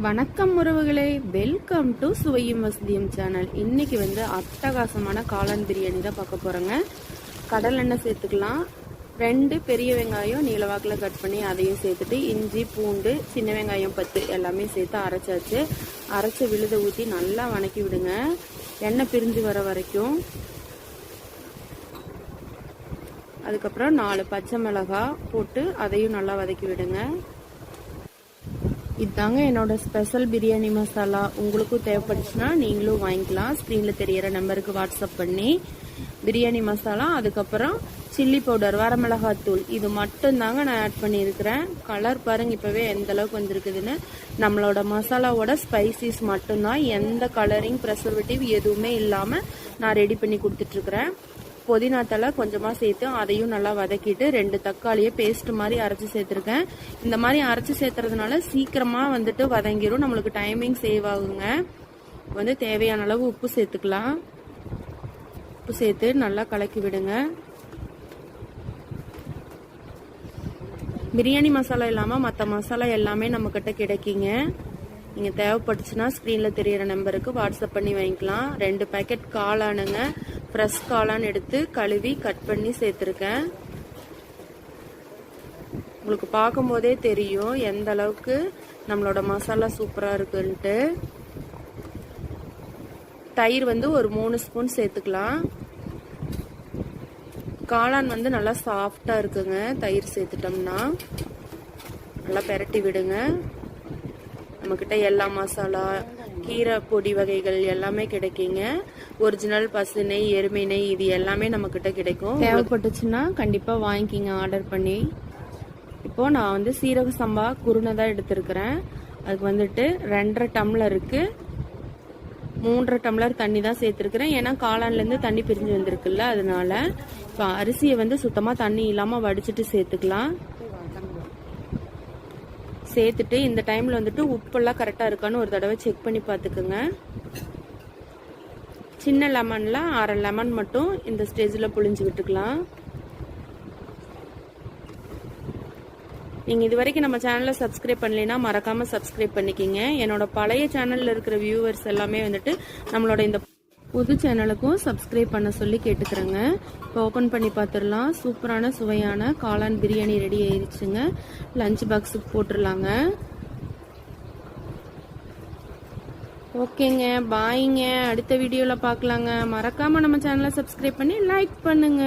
வணக்கம் உறவுகளே, welcome to சுவையும் வசதியும் சேனல். இன்னைக்கு அட்டகாசமான காளான் பிரியாணி தான் பார்க்க போறோங்க. கடல் எண்ணெய் சேர்த்துக்கலாம். 2 பெரிய வெங்காயம் நீளவாக்கில் கட் பண்ணி அதையும் சேர்த்துட்டு இஞ்சி பூண்டு சின்ன வெங்காயம் 10 எல்லாமே சேர்த்து அரைச்சாச்சு. அரைச்ச விழுத ஊற்றி நல்லா வணக்கி விடுங்க, எண்ணெய் பிரிஞ்சு வர வரைக்கும். அதுக்கப்புறம் 4 பச்சை மிளகாய் போட்டு அதையும் நல்லா வதக்கி விடுங்க. இதாங்க என்னோட ஸ்பெஷல் பிரியாணி மசாலா. உங்களுக்கும் தேவைப்படுச்சுன்னா நீங்களும் வாங்கிக்கலாம். ஸ்க்ரீனில் தெரியிற நம்பருக்கு வாட்ஸ்அப் பண்ணி பிரியாணி மசாலா, அதுக்கப்புறம் சில்லி பவுடர், வரமிளகாத்தூள், இது மட்டும் தாங்க நான் ஆட் பண்ணியிருக்கிறேன். கலர் பாருங்க இப்போவே எந்த அளவுக்கு வந்திருக்குதுன்னு. நம்மளோட மசாலாவோட ஸ்பைசிஸ் மட்டும்தான், எந்த கலரிங் ப்ரெசர்வேட்டிவ் எதுவுமே இல்லாமல் நான் ரெடி பண்ணி கொடுத்துட்ருக்குறேன். புதினா தலை கொஞ்சமாக சேர்த்து அதையும் நல்லா வதக்கிட்டு 2 தக்காளியை பேஸ்ட் மாதிரி அரைச்சி சேர்த்துருக்கேன். இந்த மாதிரி அரைச்சி சேர்த்துறதுனால சீக்கிரமாக வதங்கிடும், நம்மளுக்கு டைமிங் சேவ் ஆகுங்க. தேவையான அளவு உப்பு சேர்த்துக்கலாம். உப்பு சேர்த்து நல்லா கலக்கி விடுங்க. பிரியாணி மசாலா இல்லாமல் மற்ற மசாலா எல்லாமே நம்மக்கிட்ட கிடைக்குங்க. நீங்கள் தேவைப்பட்டுச்சுன்னா ஸ்க்ரீனில் தெரியிற நம்பருக்கு வாட்ஸ்அப் பண்ணி வாங்கிக்கலாம். 2 பேக்கெட் காளானுங்க, ஃப்ரெஷ் காளான் எடுத்து கழுவி கட் பண்ணி சேர்த்துருக்கேன். உங்களுக்கு பார்க்கும் போதே தெரியும் எந்த அளவுக்கு நம்மளோட மசாலா சூப்பராக இருக்குன்ட்டு. தயிர் ஒரு 3 ஸ்பூன் சேர்த்துக்கலாம். காளான் நல்லா சாஃப்டாக இருக்குங்க. தயிர் சேர்த்துட்டோம்னா நல்லா பெரட்டி விடுங்க. நம்மக்கிட்ட எல்லா மசாலா, கீரை பொடி வகைகள் எல்லாமே கிடைக்குங்க. ஒரிஜினல் பசு நெய், எருமை நெய், இது எல்லாமே நம்மக்கிட்ட கிடைக்கும். தேவைப்பட்டுச்சுன்னா கண்டிப்பாக வாங்கிக்கிங்க ஆர்டர் பண்ணி. இப்போ நான் சீரக சம்பா குருணை தான் எடுத்திருக்கிறேன். அதுக்கு 2.5 டம்ளருக்கு 3.5 டம்ளர் தண்ணி தான் சேர்த்துருக்கிறேன். ஏன்னா காளான்லேருந்து தண்ணி பிரிஞ்சு வந்திருக்குல்ல, அதனால. இப்போ அரிசியை சுத்தமாக தண்ணி இல்லாமல் வடிச்சிட்டு சேர்த்துக்கலாம். சேர்த்துட்டு இந்த டைமில் உப்பெல்லாம் கரெக்டாக இருக்கான்னு ஒரு தடவை செக் பண்ணி பார்த்துக்குங்க. சின்ன லெமனில் 1/2 லெமன் மட்டும் இந்த ஸ்டேஜில் புழிஞ்சு விட்டுக்கலாம். நீங்கள் இது வரைக்கும் நம்ம சேனலை சப்ஸ்கிரைப் பண்ணலைன்னா மறக்காமல் சப்ஸ்கிரைப் பண்ணிக்கிங்க. என்னோட பழைய சேனலில் இருக்கிற வியூவர்ஸ் எல்லாமே நம்மளோட இந்த புது சேனலுக்கும் சப்ஸ்கிரைப் பண்ண சொல்லி கேட்டுக்கிறேங்க. இப்போ ஓப்பன் பண்ணி பார்த்துடலாம். சூப்பரான சுவையான காளான் பிரியாணி ரெடி ஆயிடுச்சுங்க. லஞ்ச் பாக்ஸுக்கு போட்டுடலாங்க. ஓகேங்க, பாய்ங்க. அடுத்த வீடியோவில் பார்க்கலாங்க. மறக்காமல் நம்ம சேனலை சப்ஸ்கிரைப் பண்ணி லைக் பண்ணுங்க.